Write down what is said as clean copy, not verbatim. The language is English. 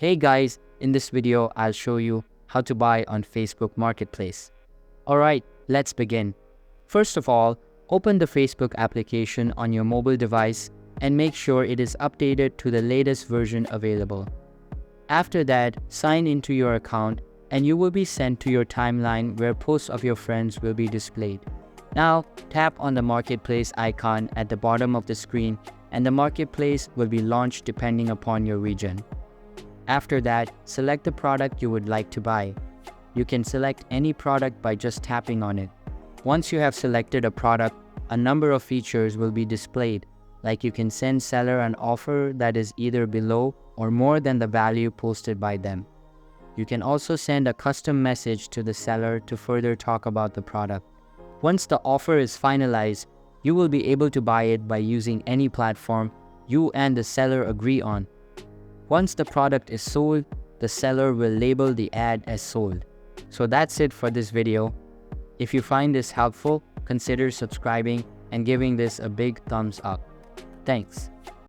Hey guys, in this video, I'll show you how to buy on Facebook Marketplace. Alright, let's begin. First of all, open the Facebook application on your mobile device and make sure it is updated to the latest version available. After that, sign into your account and you will be sent to your timeline where posts of your friends will be displayed. Now, tap on the Marketplace icon at the bottom of the screen and the Marketplace will be launched depending upon your region. After that, select the product you would like to buy. You can select any product by just tapping on it. Once you have selected a product, a number of features will be displayed, like you can send seller an offer that is either below or more than the value posted by them. You can also send a custom message to the seller to further talk about the product. Once the offer is finalized, you will be able to buy it by using any platform you and the seller agree on. Once the product is sold, the seller will label the ad as sold. So that's it for this video. If you find this helpful, consider subscribing and giving this a big thumbs up. Thanks.